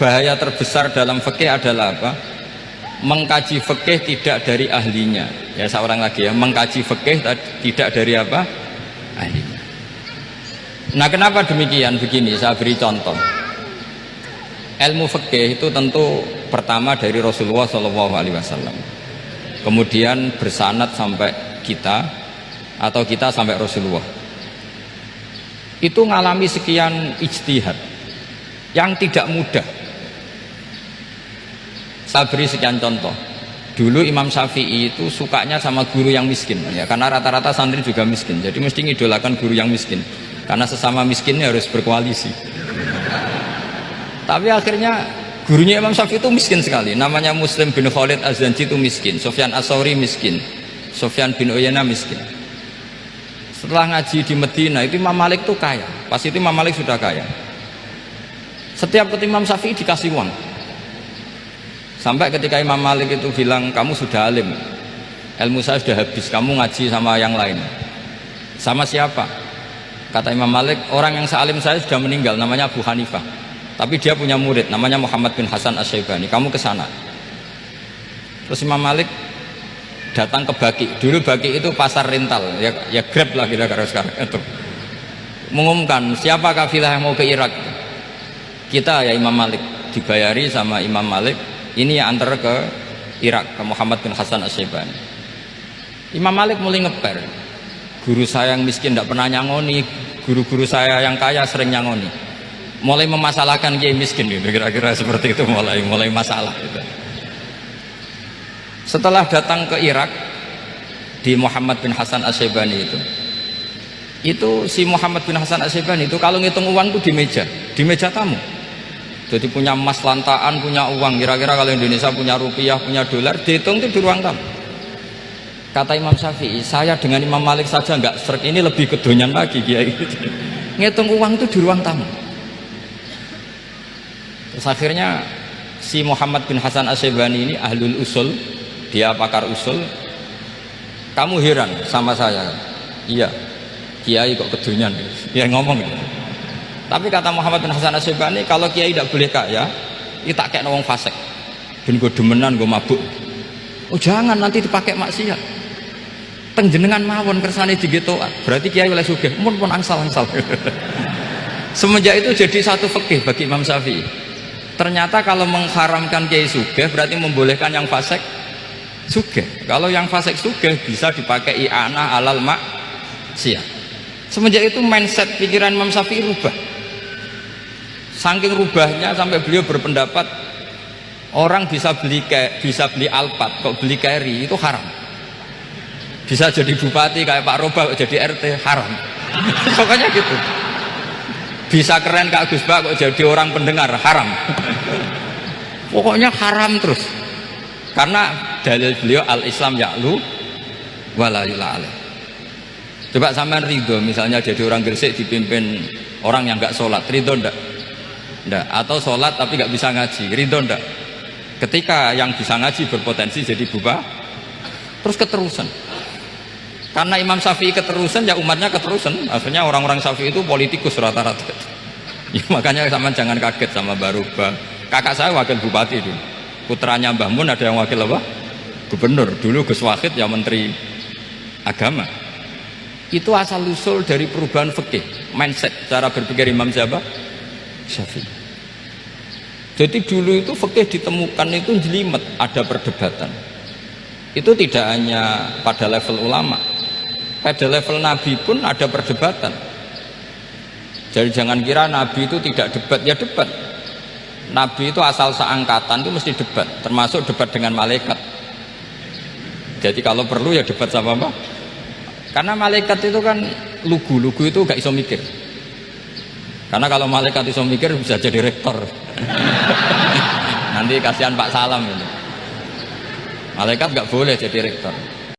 bahaya terbesar dalam fikih adalah apa? Mengkaji fikih tidak dari ahlinya. Ya seorang lagi ya, mengkaji fikih tidak dari apa? Ahlinya. Nah, kenapa demikian? Begini, saya beri contoh. Ilmu fikih itu tentu pertama dari Rasulullah SAW, kemudian bersanad sampai kita atau kita sampai Rasulullah. Itu ngalami sekian ijtihad yang tidak mudah. Saya beri sekian contoh. Dulu Imam Syafi'i itu sukanya sama guru yang miskin, ya, karena rata-rata santri juga miskin, jadi mesti ngidolakan guru yang miskin, karena sesama miskinnya harus berkoalisi. Tapi akhirnya gurunya Imam Syafi'i itu miskin sekali, namanya Muslim bin Khalid Az-Zanji itu miskin, Sufyan As-Sauri miskin, Sufyan bin Uyainah miskin. Setelah ngaji di Medina itu Imam Malik itu kaya, pas itu Imam Malik sudah kaya. Setiap ketemu Imam Syafi'i dikasih uang. Sampai ketika Imam Malik itu bilang, kamu sudah alim, ilmu saya sudah habis, kamu ngaji sama yang lain. Sama siapa? Kata Imam Malik, orang yang sealim saya sudah meninggal, namanya Abu Hanifah, tapi dia punya murid namanya Muhammad bin Hasan Asy-Syaibani, kamu ke sana. Terus Imam Malik datang ke Baki. Dulu Baki itu pasar rental, ya Grab lah kita sekarang itu. Mengumumkan siapa kafilah yang mau ke Irak. Kita ya Imam Malik, dibayari sama Imam Malik, ini yang antar ke Irak, ke Muhammad bin Hasan Asy-Syaibani. Imam Malik mulai ngeper, guru saya yang miskin tidak pernah nyangoni, guru-guru saya yang kaya sering nyangoni. Mulai memasalahkan kiai miskin gitu, kira-kira seperti itu, mulai masalah gitu. Setelah datang ke Irak di Muhammad bin Hasan Asy-Syaibani itu si Muhammad bin Hasan Asy-Syaibani itu kalau ngitung uang itu di meja tamu. Jadi punya emas lantaan, punya uang, kira-kira kalau Indonesia punya rupiah, punya dolar, dihitung itu di ruang tamu. Kata Imam Syafi'i, saya dengan Imam Malik saja nggak serik, ini lebih kedonyan lagi kiai. Ngitung uang itu di ruang tamu. Terus akhirnya si Muhammad bin Hasan Asy-Syaibani ini ahlul usul, dia pakar usul. Kamu heran sama saya? Iya, kiai kok kedonyan, dia ngomong gitu. Tapi kata Muhammad bin Hasan Asy-Syaibani, kalau kiai tidak boleh kaya, itu tak kayak wong fasik, ben gue demenan, gue mabuk. Oh jangan, nanti dipakai maksiat. Tengjenengan mawon kersane digetokan, berarti kiai oleh sugih, pun angsal-angsal. Semenjak itu jadi satu fikih bagi Imam Syafi'i. Ternyata kalau mengharamkan kiai sugih berarti membolehkan yang fasik sugih. Kalau yang fasik sugih bisa dipakai i'anah alal maksiat. Semenjak itu mindset pikiran Imam Syafi'i rubah. Saking rubahnya sampai beliau berpendapat orang bisa beli Alphard, kok beli carry itu haram. Bisa jadi bupati kayak Pak Roba, kok jadi RT haram. Pokoknya gitu. Bisa keren Kak Gus Ba, kok jadi orang pendengar haram. Pokoknya haram terus. Karena dalil beliau al-Islam ya'lu wala yula alaih. Coba sampean ridho misalnya jadi orang Gresik dipimpin orang yang nggak sholat, ridho ndak? Ndak. Atau sholat tapi nggak bisa ngaji, ridho ndak? Ketika yang bisa ngaji berpotensi jadi buba, terus keterusan. Karena Imam Syafi'i keterusan, ya umatnya keterusan. Akhirnya orang-orang Syafi'i itu politikus rata-rata. Ya, makanya sama jangan kaget sama Barubah. Kakak saya wakil bupati dulu. Putranya Mbah Mun ada yang wakil apa? Gubernur. Dulu Gus Wahid ya menteri agama. Itu asal usul dari perubahan fikih, mindset, cara berpikir Imam Syafi'i. Jadi dulu itu fikih ditemukan itu jelimet, ada perdebatan. Itu tidak hanya pada level ulama, pada level Nabi pun ada perdebatan. Jadi jangan kira Nabi itu tidak debat, ya debat. Nabi itu asal seangkatan itu mesti debat, termasuk debat dengan malaikat. Jadi kalau perlu ya debat sama apa? Karena malaikat itu kan lugu itu gak iso mikir. Karena kalau malaikat iso mikir bisa jadi rektor. Nanti kasihan Pak Salam ini. Malaikat gak boleh jadi rektor.